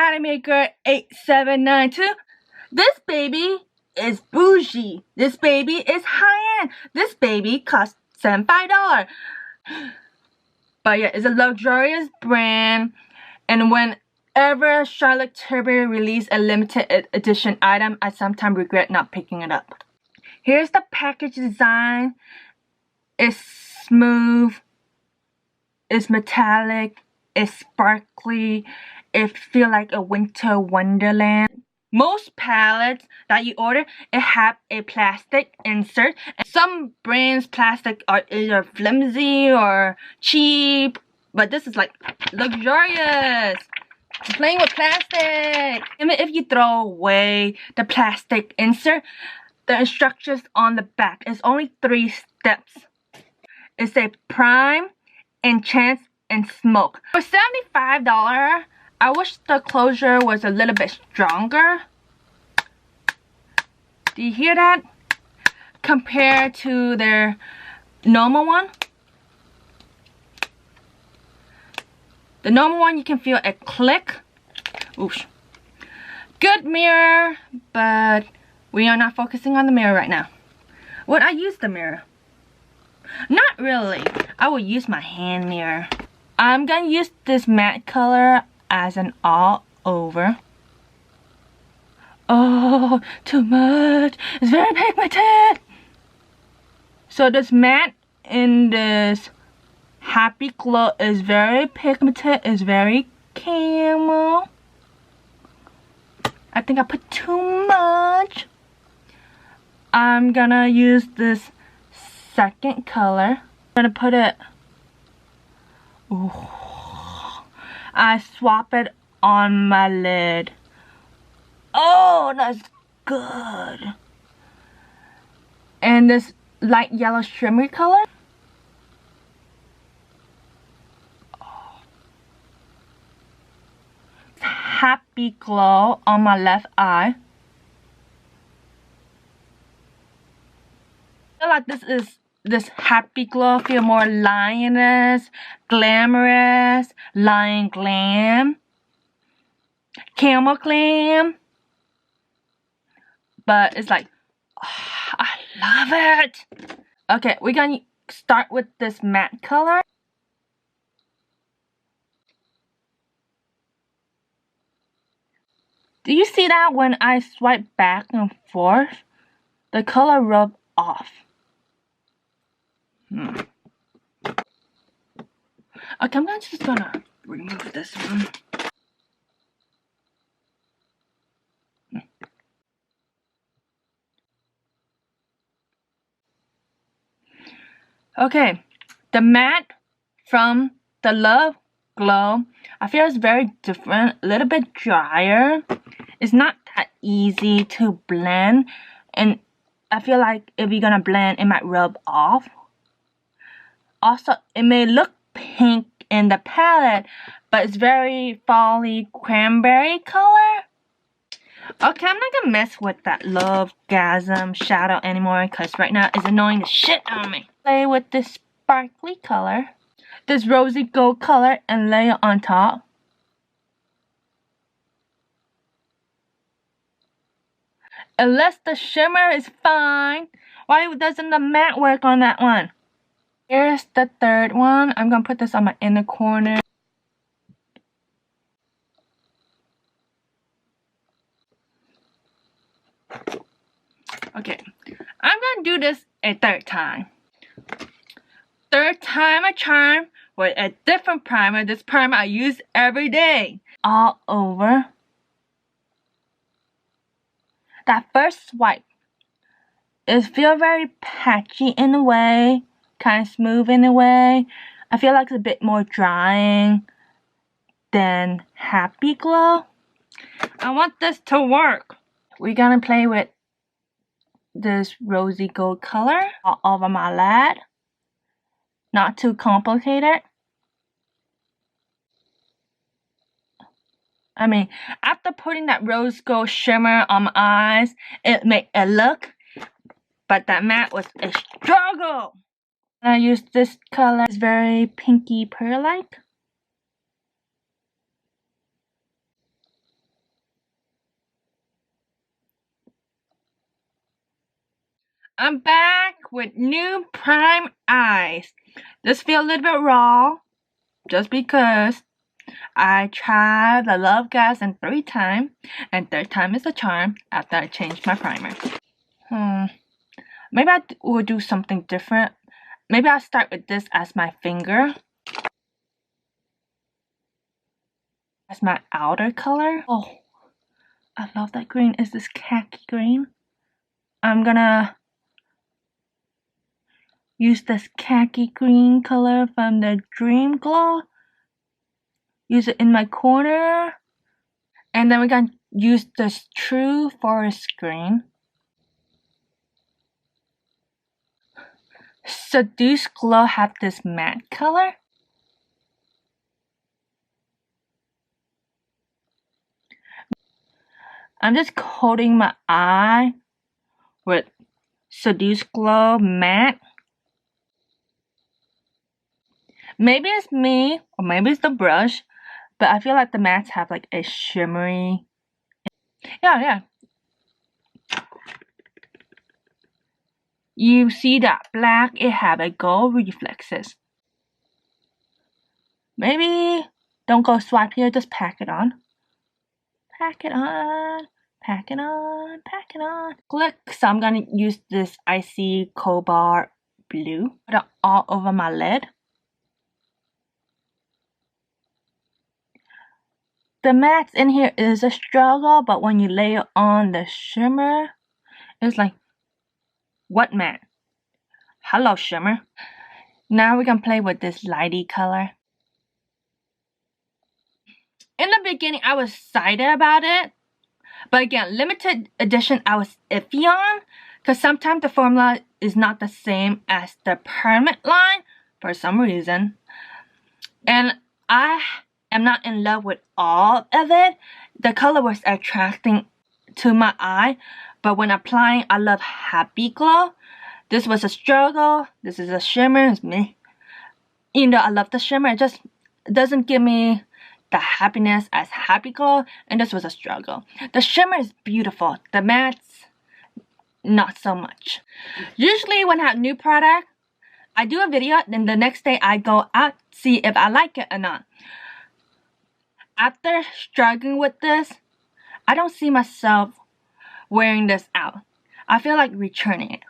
Pattern Maker 8792. This baby is bougie. This baby is high-end. This baby costs $75. But yeah, it's a luxurious brand. And whenever Charlotte Tilbury release a limited edition item, I sometimes regret not picking it up. Here's the package design. It's smooth. It's metallic. It's sparkly. It feels like a winter wonderland. Most palettes that you order, it have a plastic insert. And some brands' plastic are either flimsy or cheap, but this is like luxurious. I'm playing with plastic. Even if you throw away the plastic insert, the instructions on the back is only 3 steps. It says prime, enchant, and smoke. For $75, I wish the closure was a little bit stronger. Do you hear that? Compared to their normal one. The normal one, you can feel a click. Oosh. Good mirror, but we are not focusing on the mirror right now. Would I use the mirror? Not really. I will use my hand mirror. I'm gonna use this matte color as an all over. Oh, too much. It's very pigmented. So this matte in this Happy Glow is very pigmented. It's very camel. I think I put too much. I'm gonna use this second color. I'm gonna put it. Ooh. I swap it on my lid. Oh, that's good. And this light yellow shimmery color. Oh. Happy Glow on my left eye. I feel like this Happy Glow feel more lioness, glamorous, lion glam, camel glam. But it's like, oh, I love it. Okay, we're gonna start with this matte color. Do you see that when I swipe back and forth? The color rub off. Okay, I'm just gonna remove this one. Okay, the matte from the Love Glow, I feel it's very different, a little bit drier. It's not that easy to blend, and I feel like if you're gonna blend, it might rub off. Also, it may look pink in the palette, but it's very fally cranberry color. Okay, I'm not gonna mess with that Love Gasm shadow anymore because right now it's annoying the shit out of me. Play with this sparkly color, this rosy gold color, and lay it on top. Unless the shimmer is fine, why doesn't the matte work on that one? Here's the third one. I'm gonna put this on my inner corner. Okay, I'm gonna do this a third time. Third time a charm with a different primer. This primer I use every day. All over. That first swipe, it feels very patchy in a way, kind of smooth in a way. I feel like it's a bit more drying than Happy Glow. I want this to work. We're gonna play with this rosy gold color all over my lid. Not too complicated. I mean, after putting that rose gold shimmer on my eyes, it made a look, but that matte was a struggle. I used this color. It's very pinky pearl-like. I'm back with new prime eyes. This feels a little bit raw, just because I tried the Love Gas in 3 times, and 3rd time is the charm after I changed my primer. Maybe I will do something different. Maybe I'll start with this as my finger, as my outer color. Oh, I love that green. Is this khaki green? I'm gonna use this khaki green color from the Dream Glow. Use it in my corner. And then we're gonna use this True Forest Green. Seduce Glow have this matte color. I'm just coating my eye with Seduce Glow matte. Maybe it's me, or maybe it's the brush, but I feel like the mattes have like a shimmery. Yeah. You see that black, it have a gold reflexes. Maybe don't go swipe here, just pack it on. Pack it on. Pack it on. Pack it on. Click. So I'm gonna use this icy cobalt blue. Put it all over my lid. The mattes in here is a struggle, but when you layer on the shimmer, it's like, what matte? Hello, shimmer. Now we can play with this lighty color. In the beginning, I was excited about it. But again, limited edition, I was iffy on. Because sometimes the formula is not the same as the permanent line for some reason. And I am not in love with all of it. The color was attracting to my eye. But when applying, I love Happy Glow. This was a struggle. This is a shimmer. It's me. Even though I love the shimmer, it just doesn't give me the happiness as Happy Glow, and this was a struggle. The shimmer is beautiful. The mattes, not so much. Usually when I have new product, I do a video, then the next day I go out, see if I like it or not. After struggling with this, I don't see myself wearing this out. I feel like returning it.